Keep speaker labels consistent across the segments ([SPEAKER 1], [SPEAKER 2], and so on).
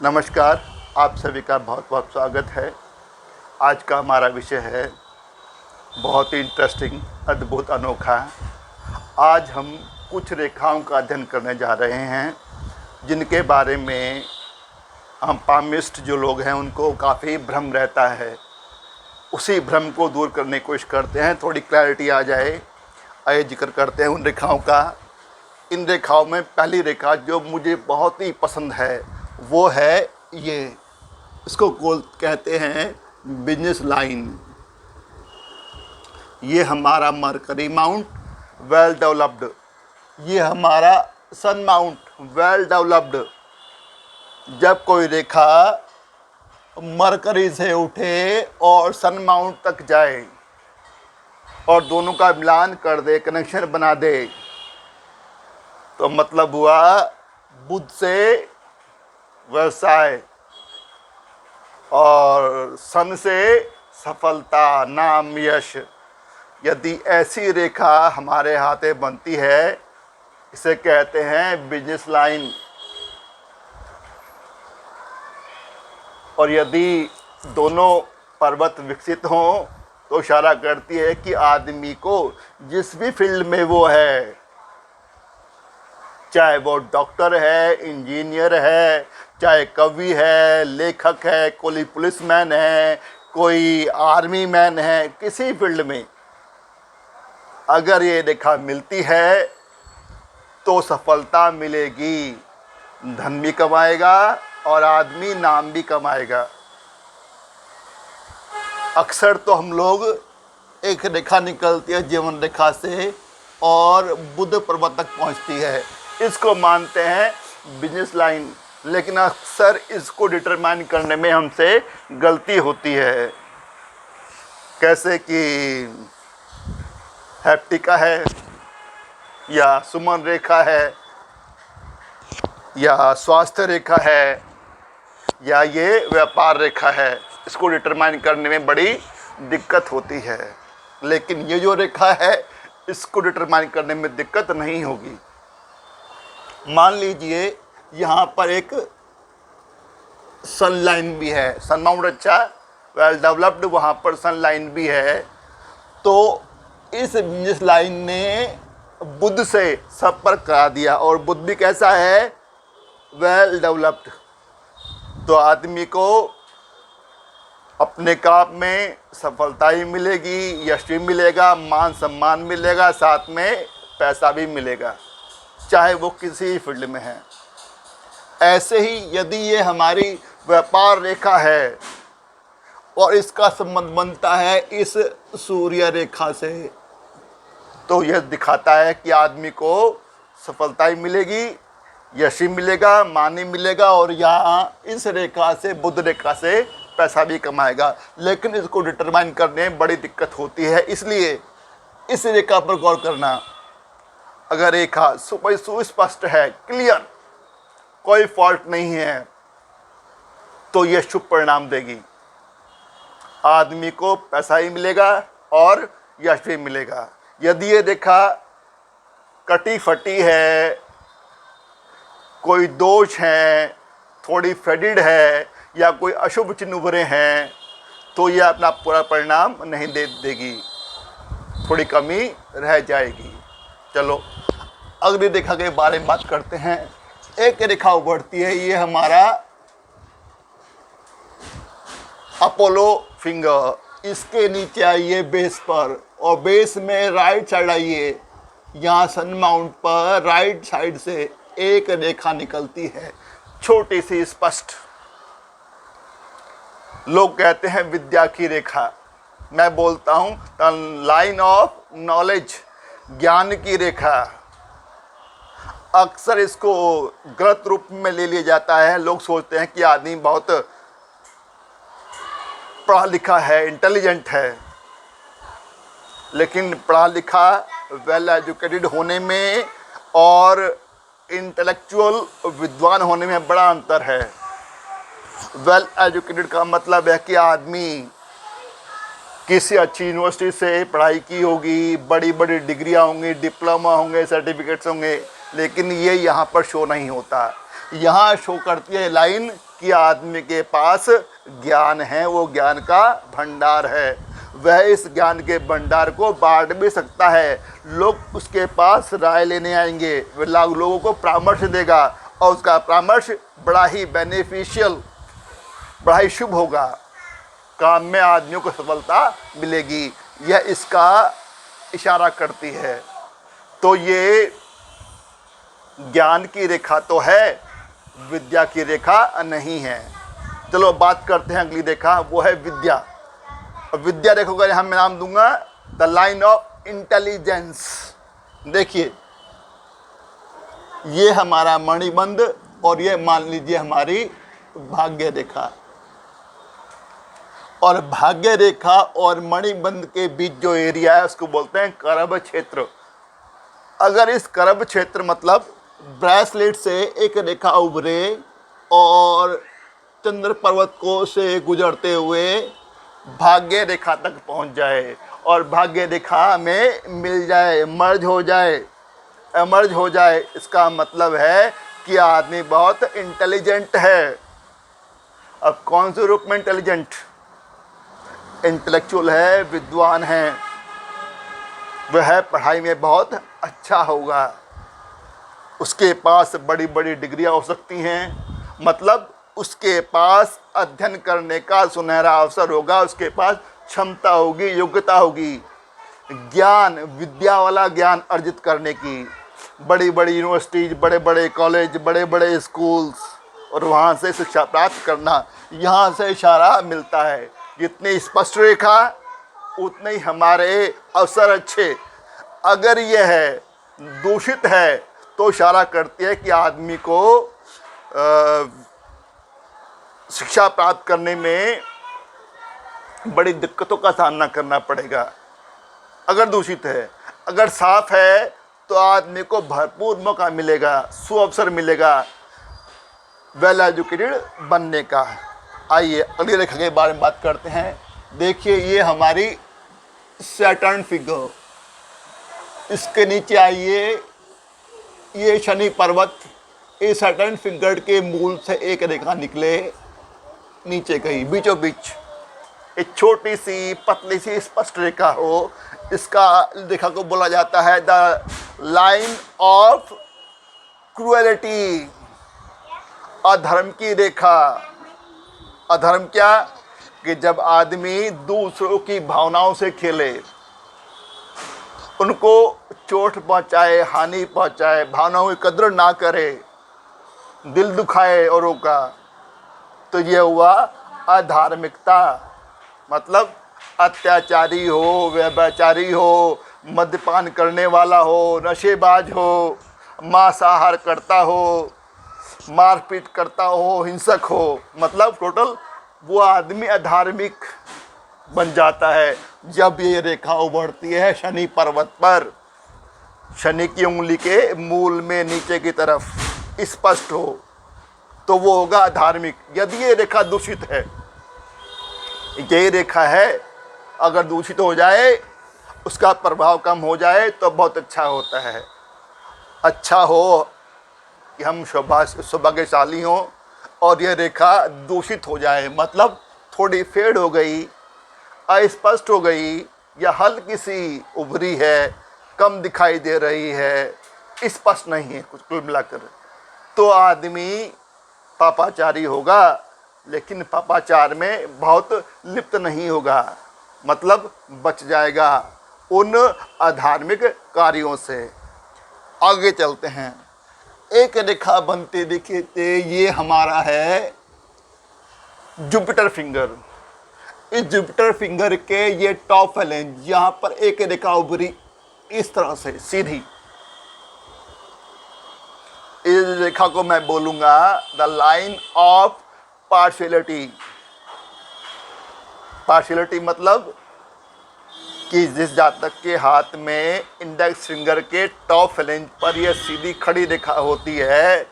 [SPEAKER 1] नमस्कार। आप सभी का बहुत बहुत स्वागत है। आज का हमारा विषय है बहुत ही इंटरेस्टिंग, अद्भुत, अनोखा। आज हम कुछ रेखाओं का अध्ययन करने जा रहे हैं जिनके बारे में हम पामिस्ट जो लोग हैं उनको काफ़ी भ्रम रहता है। उसी भ्रम को दूर करने की कोशिश करते हैं, थोड़ी क्लैरिटी आ जाए। आइए जिक्र करते हैं उन रेखाओं का। इन रेखाओं में पहली रेखा जो मुझे बहुत ही पसंद है वो है ये, इसको कहते हैं बिजनेस लाइन। ये हमारा मरकरी माउंट वेल डेवलप्ड, ये हमारा सन माउंट वेल डेवलप्ड। जब कोई रेखा मरकरी से उठे और सन माउंट तक जाए और दोनों का मिलान कर दे, कनेक्शन बना दे, तो मतलब हुआ बुध से व्यवसाय और सन से सफलता, नाम, यश। यदि ऐसी रेखा हमारे हाथे बनती है, इसे कहते हैं बिजनेस लाइन। और यदि दोनों पर्वत विकसित हों तो इशारा करती है कि आदमी को जिस भी फील्ड में वो है, चाहे वो डॉक्टर है, इंजीनियर है, चाहे कवि है, लेखक है, कोई पुलिसमैन है, कोई आर्मी मैन है, किसी फील्ड में अगर ये रेखा मिलती है तो सफलता मिलेगी, धन भी कमाएगा और आदमी नाम भी कमाएगा। अक्सर तो हम लोग एक रेखा निकलती है जीवन रेखा से और बुध पर्वत तक पहुंचती है, इसको मानते हैं बिजनेस लाइन। लेकिन अक्सर इसको डिटरमाइन करने में हमसे गलती होती है। कैसे कि हैप्टिका है या सुमन रेखा है या स्वास्थ्य रेखा है या ये व्यापार रेखा है, इसको डिटरमाइन करने में बड़ी दिक्कत होती है। लेकिन ये जो रेखा है इसको डिटरमाइन करने में दिक्कत नहीं होगी। मान लीजिए यहाँ पर एक सन लाइन भी है, सन माउंट अच्छा वेल डेवलप्ड, वहाँ पर सन लाइन भी है। तो इस बिजनेस लाइन ने बुध से संपर्क करा दिया और बुध भी कैसा है, वेल डेवलप्ड। तो आदमी को अपने काम में सफलता ही मिलेगी, यश भी मिलेगा, मान सम्मान मिलेगा, साथ में पैसा भी मिलेगा, चाहे वो किसी फील्ड में है। ऐसे ही यदि ये हमारी व्यापार रेखा है और इसका संबंध बनता है इस सूर्य रेखा से, तो यह दिखाता है कि आदमी को सफलता ही मिलेगी, यश ही मिलेगा, मान ही मिलेगा और यहाँ इस रेखा से, बुध रेखा से पैसा भी कमाएगा। लेकिन इसको डिटरमाइन करने में बड़ी दिक्कत होती है, इसलिए इस रेखा पर गौर करना। अगर रेखा सुस्पष्ट है, क्लियर, कोई फॉल्ट नहीं है, तो यह शुभ परिणाम देगी। आदमी को पैसा ही मिलेगा और यश भी मिलेगा। यदि ये रेखा कटी फटी है, कोई दोष है, थोड़ी फेडेड है या कोई अशुभ चिन्ह उभरे हैं, तो यह अपना पूरा परिणाम नहीं दे देगी, थोड़ी कमी रह जाएगी। चलो अगली रेखा के बारे में बात करते हैं। एक रेखा उभरती है, ये हमारा अपोलो फिंगर। इसके नीचे आइए बेस पर और बेस में राइट साइड आइए, यहाँ सन माउंट पर राइट साइड से एक रेखा निकलती है, छोटी सी, स्पष्ट। लोग कहते हैं विद्या की रेखा, मैं बोलता हूँ द लाइन ऑफ नॉलेज, ज्ञान की रेखा। अक्सर इसको गलत रूप में ले लिया जाता है। लोग सोचते हैं कि आदमी बहुत पढ़ा लिखा है, इंटेलिजेंट है, लेकिन पढ़ा लिखा, वेल एजुकेटेड होने में और इंटेलेक्चुअल, विद्वान होने में बड़ा अंतर है। वेल एजुकेटेड का मतलब है कि आदमी किसी अच्छी यूनिवर्सिटी से पढ़ाई की होगी, बड़ी बड़ी डिग्रियां होंगी, डिप्लोमा होंगे, सर्टिफिकेट्स होंगे, लेकिन ये यहाँ पर शो नहीं होता। यहाँ शो करती है लाइन कि आदमी के पास ज्ञान है, वो ज्ञान का भंडार है, वह इस ज्ञान के भंडार को बांट भी सकता है। लोग उसके पास राय लेने आएंगे, वह लोगों को परामर्श देगा और उसका परामर्श बड़ा ही बेनिफिशियल, बड़ा ही शुभ होगा। काम में आदमियों को सफलता मिलेगी, यह इसका इशारा करती है। तो ये ज्ञान की रेखा तो है, विद्या की रेखा नहीं है। चलो बात करते हैं अगली रेखा, वो है विद्या। और विद्या रेखा का यहाँ मैं नाम दूंगा द लाइन ऑफ इंटेलिजेंस। देखिए, ये हमारा मणिबंध और ये मान लीजिए हमारी भाग्य रेखा। और भाग्य रेखा और मणिबंध के बीच जो एरिया है उसको बोलते हैं करभ क्षेत्र। अगर इस करभ क्षेत्र मतलब ब्रेसलेट से एक रेखा उभरे और चंद्र पर्वत को से गुजरते हुए भाग्य रेखा तक पहुंच जाए और भाग्य रेखा में मिल जाए, मर्ज हो जाए, एमर्ज हो जाए, इसका मतलब है कि आदमी बहुत इंटेलिजेंट है। अब कौन से रूप में इंटेलिजेंट? इंटेलेक्चुअल है, विद्वान है, वह पढ़ाई में बहुत अच्छा होगा, उसके पास बड़ी बड़ी डिग्रियां हो सकती हैं, मतलब उसके पास अध्ययन करने का सुनहरा अवसर होगा, उसके पास क्षमता होगी, योग्यता होगी, ज्ञान, विद्या वाला ज्ञान अर्जित करने की। बड़ी बड़ी यूनिवर्सिटीज, बड़े बड़े कॉलेज, बड़े बड़े स्कूल्स और वहाँ से शिक्षा प्राप्त करना, यहाँ से इशारा मिलता है। जितनी स्पष्ट रेखा उतने ही हमारे अवसर अच्छे। अगर यह है दूषित है तो इशारा करती है कि आदमी को शिक्षा प्राप्त करने में बड़ी दिक्कतों का सामना करना पड़ेगा। अगर दूषित है, अगर साफ है तो आदमी को भरपूर मौका मिलेगा, सुअवसर मिलेगा वेल एजुकेटेड बनने का। आइए अगली रेखा के बारे में बात करते हैं। देखिए, ये हमारी सैटर्न फिगर, इसके नीचे आइए, ये शनि पर्वत, इस सैटर्न फिगर के मूल से एक रेखा निकले नीचे कहीं बीचों बीच, एक छोटी सी पतली सी स्पष्ट रेखा हो, इसका रेखा को बोला जाता है द लाइन ऑफ क्रुएलिटी, अधर्म की रेखा। अधर्म क्या? कि जब आदमी दूसरों की भावनाओं से खेले, उनको चोट पहुंचाए, हानि पहुंचाए, भावनाओं की कद्र ना करे, दिल दुखाए औरों का, तो ये हुआ अधार्मिकता। मतलब अत्याचारी हो, व्यभिचारी हो, मद्यपान करने वाला हो, नशेबाज हो, मांसाहार करता हो, मारपीट करता हो, हिंसक हो, मतलब टोटल वो आदमी अधार्मिक बन जाता है। जब ये रेखा उभरती है शनि पर्वत पर, शनि की उंगली के मूल में नीचे की तरफ स्पष्ट हो, तो वो होगा अधार्मिक। यदि ये रेखा दूषित है, यही रेखा है, अगर दूषित हो जाए, उसका प्रभाव कम हो जाए तो बहुत अच्छा होता है। अच्छा हो कि हम सौभाग्यशाली हों, और यह रेखा दूषित हो जाए, मतलब थोड़ी फेड हो गई, अस्पष्ट हो गई, या हल्की सी उभरी है, कम दिखाई दे रही है, स्पष्ट नहीं है कुछ कुल मिलाकर, तो आदमी पापाचारी होगा, लेकिन पापाचार में बहुत लिप्त नहीं होगा, मतलब बच जाएगा उन अधार्मिक कार्यों से। आगे चलते हैं। एक रेखा बनते देखिए, ये हमारा है जुपिटर फिंगर। इस जुपिटर फिंगर के ये टॉप फैलेंज, यहाँ पर एक रेखा उभरी इस तरह से सीधी, इस रेखा को मैं बोलूँगा the line of partiality. Partiality मतलब कि जिस जातक के हाथ में इंडेक्स फिंगर के टॉप फैलेंज पर यह सीधी खड़ी रेखा होती है,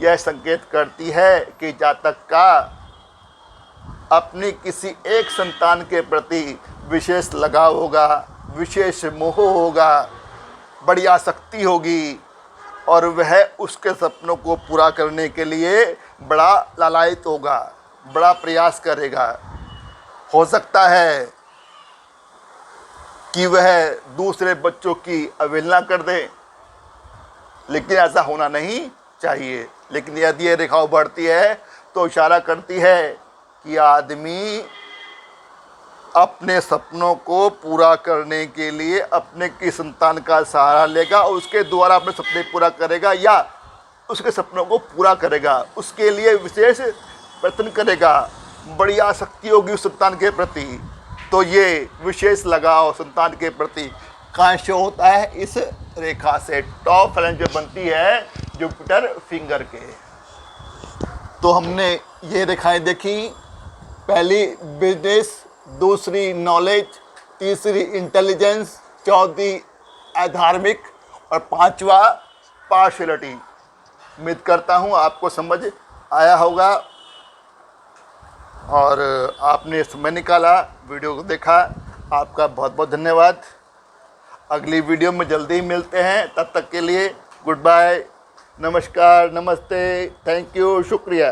[SPEAKER 1] यह संकेत करती है कि जातक का अपनी किसी एक संतान के प्रति विशेष लगाव होगा, विशेष मोह होगा, बड़ी आसक्ति होगी, और वह उसके सपनों को पूरा करने के लिए बड़ा लालायित होगा, बड़ा प्रयास करेगा। हो सकता है कि वह दूसरे बच्चों की अवहेलना कर दे, लेकिन ऐसा होना नहीं चाहिए। लेकिन यदि ये रेखा बढ़ती है तो इशारा करती है कि आदमी अपने सपनों को पूरा करने के लिए अपने की संतान का सहारा लेगा और उसके द्वारा अपने सपने पूरा करेगा या उसके सपनों को पूरा करेगा, उसके लिए विशेष प्रयत्न करेगा, बड़ी आसक्ति होगी उस संतान के प्रति। तो ये विशेष लगाव संतान के प्रति कहाँ से होता है? इस रेखा से। टॉप फ्लैंज जो बनती है जुपिटर फिंगर के। तो हमने ये रेखाएं देखी, पहली बिजनेस, दूसरी नॉलेज, तीसरी इंटेलिजेंस, चौथी अधार्मिक और पांचवा पार्शियलिटी। उम्मीद करता हूँ आपको समझ आया होगा और आपने समय निकाला, वीडियो को देखा। आपका बहुत बहुत धन्यवाद। अगली वीडियो में जल्दी ही मिलते हैं, तब तक के लिए गुड बाय, नमस्कार, नमस्ते, थैंक यू, शुक्रिया।